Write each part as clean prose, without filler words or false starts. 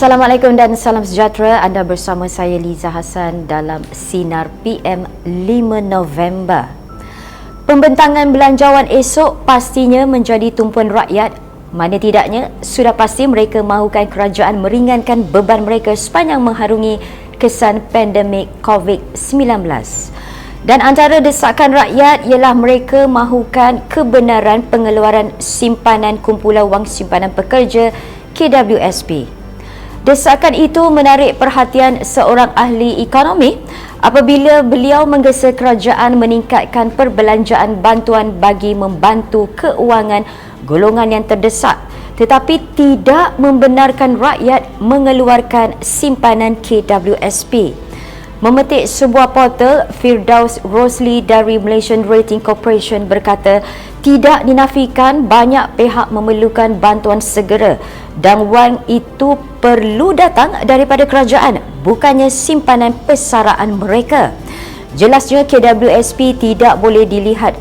Assalamualaikum dan salam sejahtera. Anda bersama saya Liza Hassan dalam Sinar PM 5 November. Pembentangan belanjawan esok pastinya menjadi tumpuan rakyat. Mana tidaknya, sudah pasti mereka mahukan kerajaan meringankan beban mereka sepanjang mengharungi kesan pandemik COVID-19. Dan antara desakan rakyat ialah mereka mahukan kebenaran pengeluaran simpanan kumpulan wang simpanan pekerja KWSP. Desakan itu menarik perhatian seorang ahli ekonomi apabila beliau menggesa kerajaan meningkatkan perbelanjaan bantuan bagi membantu keuangan golongan yang terdesak, tetapi tidak membenarkan rakyat mengeluarkan simpanan KWSP. Memetik sebuah portal, Firdaus Rosli dari Malaysian Rating Corporation berkata, tidak dinafikan banyak pihak memerlukan bantuan segera dan wang itu perlu datang daripada kerajaan, bukannya simpanan persaraan mereka. Jelasnya KWSP tidak boleh dilihat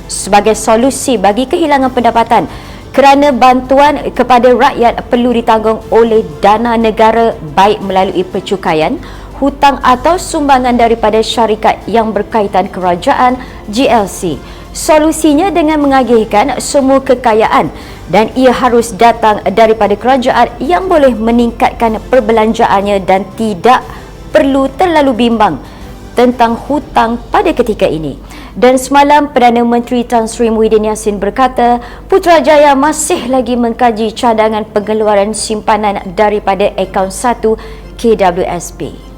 sebagai solusi bagi kehilangan pendapatan kerana bantuan kepada rakyat perlu ditanggung oleh dana negara baik melalui percukaian, hutang atau sumbangan daripada syarikat yang berkaitan kerajaan GLC. Solusinya dengan mengagihkan semua kekayaan dan ia harus datang daripada kerajaan yang boleh meningkatkan perbelanjaannya dan tidak perlu terlalu bimbang tentang hutang pada ketika ini. Dan semalam Perdana Menteri Tan Sri Muhyiddin Yassin berkata Putrajaya masih lagi mengkaji cadangan pengeluaran simpanan daripada akaun 1 KWSP.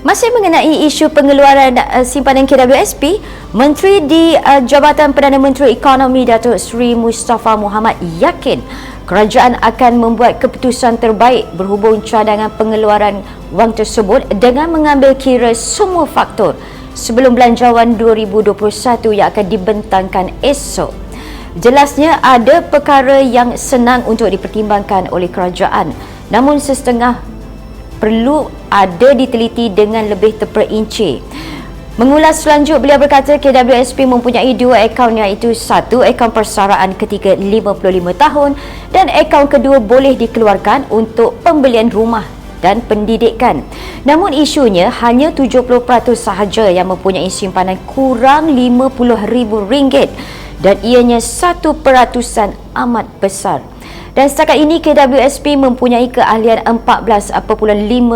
Masih mengenai isu pengeluaran simpanan KWSP, Menteri di Jabatan Perdana Menteri Ekonomi Datuk Seri Mustafa Mohamed yakin kerajaan akan membuat keputusan terbaik berhubung cadangan pengeluaran wang tersebut dengan mengambil kira semua faktor sebelum belanjawan 2021 yang akan dibentangkan esok. Jelasnya ada perkara yang senang untuk dipertimbangkan oleh kerajaan, namun setengah perlu ada diteliti dengan lebih terperinci. Mengulas selanjut, beliau berkata KWSP mempunyai dua akaun, iaitu satu akaun persaraan ketika 55 tahun dan akaun kedua boleh dikeluarkan untuk pembelian rumah dan pendidikan. Namun isunya hanya 70% sahaja yang mempunyai simpanan kurang RM50,000 dan ianya 1% amat besar. Dan setakat ini KWSP mempunyai keahlian 14.5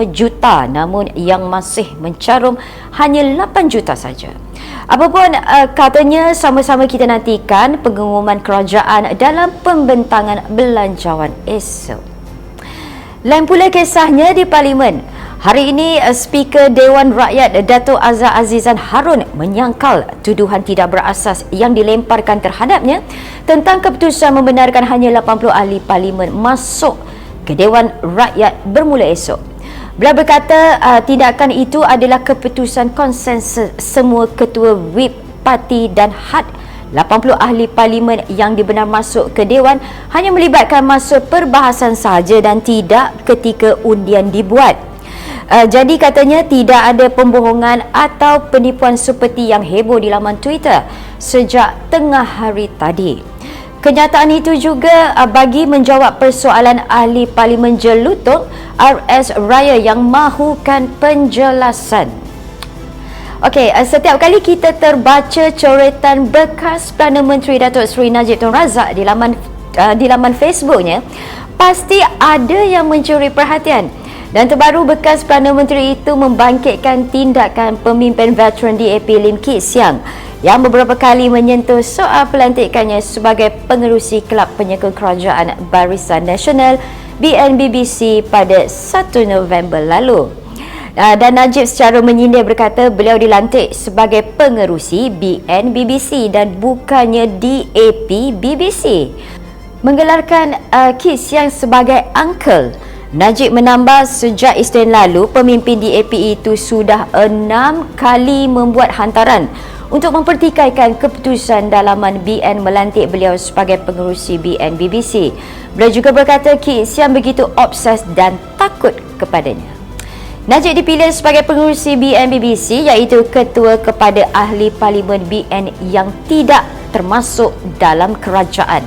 juta, namun yang masih mencarum hanya 8 juta saja. Apapun katanya, sama-sama kita nantikan pengumuman kerajaan dalam pembentangan belanjawan esok. Lain pula kisahnya di Parlimen. Hari ini, Speaker Dewan Rakyat Dato' Azhar Azizan Harun menyangkal tuduhan tidak berasas yang dilemparkan terhadapnya tentang keputusan membenarkan hanya 80 ahli Parlimen masuk ke Dewan Rakyat bermula esok. Beliau berkata tindakan itu adalah keputusan konsensus semua ketua whip parti dan had 80 ahli Parlimen yang dibenar masuk ke Dewan hanya melibatkan masa perbahasan sahaja dan tidak ketika undian dibuat. Jadi katanya tidak ada pembohongan atau penipuan seperti yang heboh di laman Twitter sejak tengah hari tadi. Kenyataan itu juga bagi menjawab persoalan ahli Parlimen Jelutong RS Raya yang mahukan penjelasan. Okey, setiap kali kita terbaca coretan bekas Perdana Menteri Datuk Seri Najib Tun Razak di laman Facebooknya, pasti ada yang mencuri perhatian. Dan terbaru, bekas Perdana Menteri itu membangkitkan tindakan pemimpin veteran DAP Lim Kit Siang yang beberapa kali menyentuh soal pelantikannya sebagai pengerusi Kelab Penyokong Kerajaan Barisan Nasional BNBBC pada 1 November lalu. Dan Najib secara menyindir berkata beliau dilantik sebagai pengerusi BNBBC dan bukannya DAP BBC. Menggelarkan Kit Siang sebagai uncle, Najib menambah sejak Isnin lalu pemimpin DAP itu sudah 6 kali membuat hantaran untuk mempertikaikan keputusan dalaman BN melantik beliau sebagai pengerusi BNBBC. Beliau juga berkata Kit Siang begitu obses dan takut kepadanya. Najib dipilih sebagai pengerusi BNBBC iaitu ketua kepada ahli Parlimen BN yang tidak termasuk dalam kerajaan.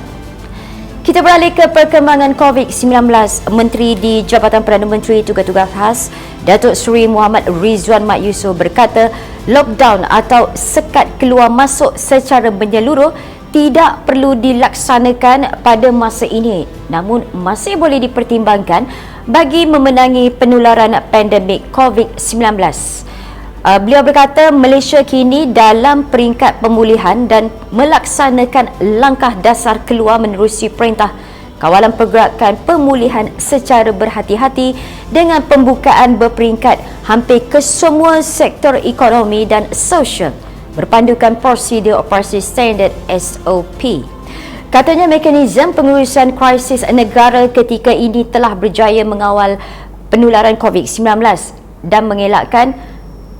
Kita beralih ke perkembangan COVID-19. Menteri di Jabatan Perdana Menteri Tugas-Tugas Khas, Datuk Seri Muhammad Rizwan Mat Yusof berkata, lockdown atau sekat keluar masuk secara menyeluruh tidak perlu dilaksanakan pada masa ini, namun masih boleh dipertimbangkan bagi memenangi penularan pandemik COVID-19. Beliau berkata Malaysia kini dalam peringkat pemulihan dan melaksanakan langkah dasar keluar menerusi perintah Kawalan Pergerakan Pemulihan secara berhati-hati dengan pembukaan berperingkat hampir ke semua sektor ekonomi dan sosial berpandukan prosedur operasi standard SOP. Katanya mekanisme pengurusan krisis negara ketika ini telah berjaya mengawal penularan COVID-19 dan mengelakkan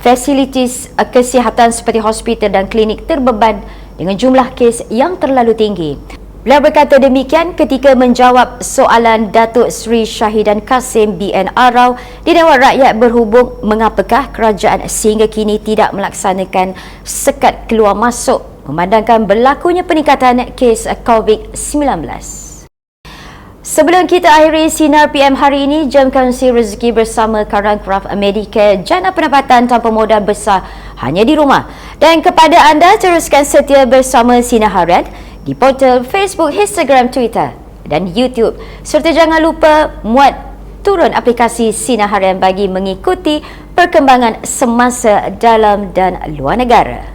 fasilitis kesihatan seperti hospital dan klinik terbeban dengan jumlah kes yang terlalu tinggi. Beliau berkata demikian ketika menjawab soalan Datuk Seri Syahidan Kasim BN Arau di Dewan Rakyat berhubung mengapakah kerajaan sehingga kini tidak melaksanakan sekat keluar masuk memandangkan berlakunya peningkatan kes COVID-19. Sebelum kita akhiri Sinar PM hari ini, jam kongsi rezeki bersama Karangkraf Medicare, jana pendapatan tanpa modal besar hanya di rumah. Dan kepada anda, teruskan setia bersama Sinar Harian di portal Facebook, Instagram, Twitter dan YouTube. Serta jangan lupa muat turun aplikasi Sinar Harian bagi mengikuti perkembangan semasa dalam dan luar negara.